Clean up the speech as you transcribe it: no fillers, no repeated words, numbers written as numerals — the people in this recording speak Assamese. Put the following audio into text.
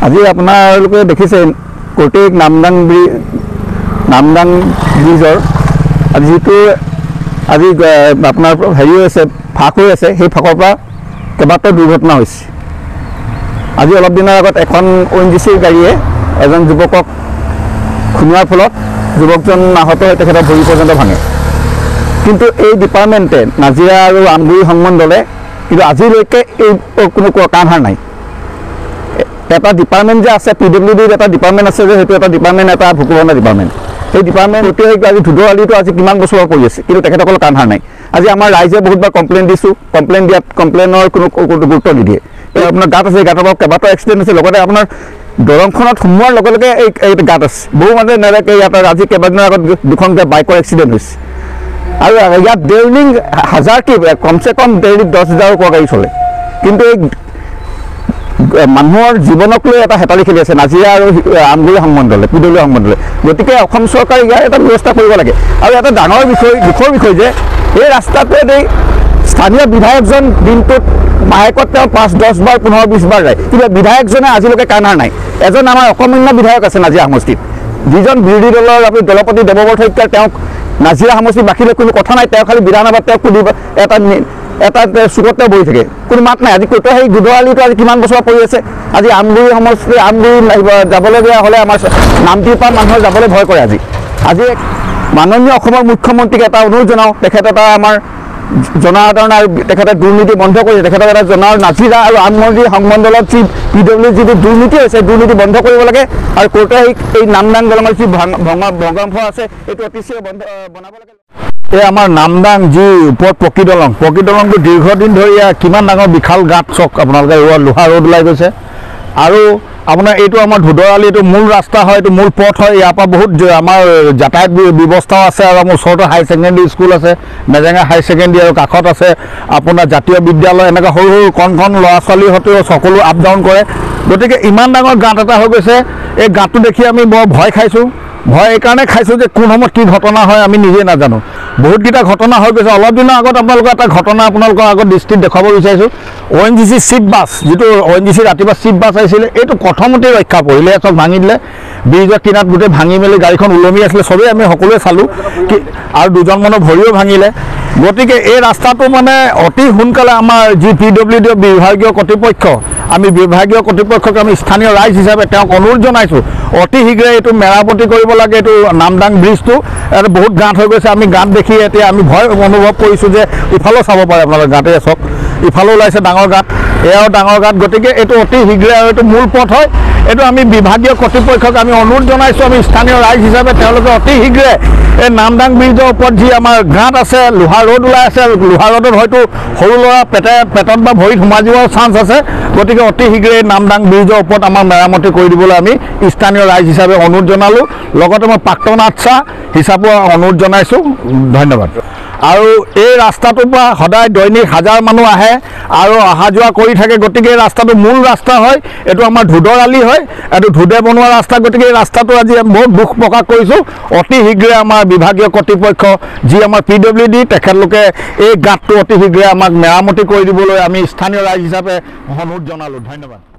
আজি আপোনালোকে দেখিছে কৰ্টেক নামদাং ব্ৰিজৰ আজি যিটো আজি আপোনাৰ হেৰি হৈছে ফাঁক হৈ আছে সেই ফাঁকৰ পৰা কেইবাটাও দুৰ্ঘটনা হৈছে। আজি অলপ দিনৰ আগত এখন ONGCৰ গাড়ীয়ে এজন যুৱকক খুন্দোৱাৰ ফলত যুৱকজন আহত হৈ তেখেতৰ ভৰি পৰ্যন্ত ভাঙে। কিন্তু এই ডিপাৰ্টমেণ্টে নাজিৰা আৰু আমগুৰি সংমণ্ডলে কিন্তু আজিলৈকে এই কোনো কাণ সাৰ নাই। এটা ডিপাৰ্টমেণ্ট যে আছে PWDৰ এটা ডিপাৰ্টমেণ্ট আছে যে সেইটো এটা ডিপাৰ্টমেণ্ট এটা ভূকুভনা ডিপাৰ্টমেণ্ট। সেই ডিপাৰ্টমেণ্ট এতিয়া আজি ধুদৰ আলিটো আজি কিমান বছৰৰ কৰি আছে কিন্তু তেখেতসকলৰ কাণ সাৰ নাই। আজি আমাৰ ৰাইজে বহুতবাৰ কমপ্লেইন দিছোঁ, কমপ্লেইন দিয়াত কমপ্লেইনৰ কোনো গুৰুত্ব নিদিয়ে। এই আপোনাৰ গাঁত আছে, গাঁতৰ পৰা কেইবাটাও এক্সিডেণ্ট হৈছে, লগতে আপোনাৰ দলংখনত সোমোৱাৰ লগে লগে এই গাঁত আছে। বহু মানুহে নেদেখে ইয়াত আজি কেইবাদিনৰ আগত দুখন বাইকৰ এক্সিডেণ্ট হৈছে আৰু ইয়াত ডেইলি হাজাৰ কি কমচে কম ডেইলি 10,000ৰ ওপৰ গাড়ী চলে। কিন্তু এই মানুহৰ জীৱনক লৈ এটা হেতালি খেলি আছে নাজিৰা আৰু আমগুৰি সংমণ্ডলে PWD সংমণ্ডলে। গতিকে অসম চৰকাৰে ইয়াৰ এটা ব্যৱস্থা কৰিব লাগে। আৰু এটা ডাঙৰ দুখৰ বিষয় যে এই ৰাস্তাটোৱে স্থানীয় বিধায়কজন দিনটোত মাহেকত তেওঁ 5, 10 বাৰ 15, 20 বাৰ যায়, কিন্তু বিধায়কজনে আজিলৈকে কাণ সাৰ নাই। এজন আমাৰ অকমান্য বিধায়ক আছে নাজিৰা সমষ্টিত, যিজন বিৰোধী দলৰ আপুনি দলপতি দেৱব্ৰত শইকীয়াৰ তেওঁক নাজিৰা সমষ্টিত বাকীলৈ কোনো কথা নাই। তেওঁ খালি বিধানসভাত তেওঁক সুধিব এটা চুকত তেওঁ বহি থাকে, কোনো মাত নাই। আজি ক'তো সেই ধুদৰ আলিটো আজি কিমান বছৰ পৰি আছে। আজি আমগুৰি সমষ্টি আমগুৰি যাবলগীয়া হ'লে আমাৰ নামটিৰ পৰা মানুহৰ যাবলৈ ভয় কৰে। আজি মাননীয় অসমৰ মুখ্যমন্ত্ৰীক এটা অনুৰোধ জনাওঁ, তেখেত এটা আমাৰ জনসাধাৰণ আৰু তেখেতে দুৰ্নীতি বন্ধ কৰিছে। তেখেতক এটা জনাওঁ নাজিৰা আৰু আমগুৰি সংমণ্ডলত যি PWD যিটো দুৰ্নীতি হৈছে দুৰ্নীতি বন্ধ কৰিব লাগে আৰু ক'তো এই নামদাং দলঙৰ যি ভগ্নাংশ আছে এইটো অতি শীঘ্ৰে বনাব লাগে। এই আমাৰ নামদাং যি ওপৰত পকী দলংটো দীৰ্ঘদিন ধৰি কিমান ডাঙৰ বিশাল গাঁত চক আপোনালোকে লোহা ৰ'দ ওলাই গৈছে। আৰু আপোনাৰ এইটো আমাৰ ধুদৰ আলি এইটো মূল ৰাস্তা হয়, এইটো মূল পথ হয়। ইয়াৰ পৰা বহুত আমাৰ যাতায়াত ব্যৱস্থাও আছে আৰু আমাৰ ওচৰতে হাই ছেকেণ্ডেৰী স্কুল আছে, মেজেঙা হাই ছেকেণ্ডেৰী, আৰু কাষত আছে আপোনাৰ জাতীয় বিদ্যালয়। এনেকুৱা সৰু সৰু কণ ল'ৰা ছোৱালীৰ সৈতেও সকলো আপ ডাউন কৰে। গতিকে ইমান ডাঙৰ গাঁত এটা হৈ গৈছে। এই গাঁতটো দেখি আমি বৰ ভয় খাইছোঁ। ভয় এইকাৰণে খাইছোঁ যে কোন সময়ত কি ঘটনা হয় আমি নিজে নাজানো। বহুতকেইটা ঘটনা হৈ গৈছে। অলপ দিনৰ আগত আপোনালোকৰ এটা ঘটনা আপোনালোকৰ আগত দৃষ্টিত দেখুৱাব বিচাৰিছোঁ। ONGC চিফ বাছ, যিটো ONGC ৰাতিপুৱা চিফ বাছ আহিছিলে, এইটো প্ৰথমতে ৰক্ষা পৰিলে, চব ভাঙি দিলে। ব্ৰিজৰ কিনাৰত গোটেই ভাঙি মেলি গাড়ীখন ওলমি আছিলে, চবেই আমি সকলোৱে চালোঁ আৰু দুজনমানৰ ভৰিও ভাঙিলে। গতিকে এই ৰাস্তাটো মানে অতি সোনকালে আমাৰ যি PWD বিভাগীয় কৰ্তৃপক্ষ, আমি বিভাগীয় কৰ্তৃপক্ষক আমি স্থানীয় ৰাইজ হিচাপে তেওঁক অনুৰোধ জনাইছোঁ, অতি শীঘ্ৰে এইটো মেৰামতি কৰিব লাগে। এইটো নামদাং ব্ৰিজটো বহুত গাঁত হৈ গৈছে। আমি গাঁত দেখি এতিয়া আমি ভয় অনুভৱ কৰিছোঁ যে ইফালেও চাব পাৰে আপোনালোকে, গাঁতে চাওক, ইফালেও ওলাইছে ডাঙৰ গাঁত, এয়াও ডাঙৰ গাঁত। গতিকে এইটো অতি শীঘ্ৰে আৰু এইটো মূল পথ হয়। এইটো আমি বিভাগীয় কৰ্তৃপক্ষক আমি অনুৰোধ জনাইছোঁ, আমি স্থানীয় ৰাইজ হিচাপে তেওঁলোকে অতি শীঘ্ৰে এই নামদাং ব্ৰিজৰ ওপৰত যি আমাৰ গাঁত আছে, লোহা ৰ'দ ওলাই আছে, লোহা ৰ'দত হয়তো সৰু ল'ৰা পেটত বা ভৰিত সোমাই যোৱাৰ চান্স আছে। গতিকে অতি শীঘ্ৰে এই নামদাং ব্ৰিজৰ ওপৰত আমাৰ মেৰামতি কৰি দিবলৈ আমি স্থানীয় ৰাইজ হিচাপে অনুৰোধ জনালোঁ। লগতে মই প্ৰাক্তন আচ্ছা হিচাপেও অনুৰোধ জনাইছোঁ। ধন্যবাদ। আৰু এই ৰাস্তাটোৰ পৰা সদায় দৈনিক হাজাৰ মানুহ আহে আৰু অহা যোৱা কৰি থাকে। গতিকে এই ৰাস্তাটো মূল ৰাস্তা হয়, এইটো আমাৰ ধুদৰ আলি হয়, এইটো ধুদে বনোৱা ৰাস্তা। গতিকে এই ৰাস্তাটো আজি বহুত দুখ প্ৰকাশ কৰিছোঁ। অতি শীঘ্ৰে আমাৰ বিভাগীয় কৰ্তৃপক্ষ যি আমাৰ PWD তেখেতলোকে এই গাঁতটো অতি শীঘ্ৰে আমাক মেৰামতি কৰি দিবলৈ আমি স্থানীয় ৰাইজ হিচাপে অনুৰোধ জনালোঁ। ধন্যবাদ।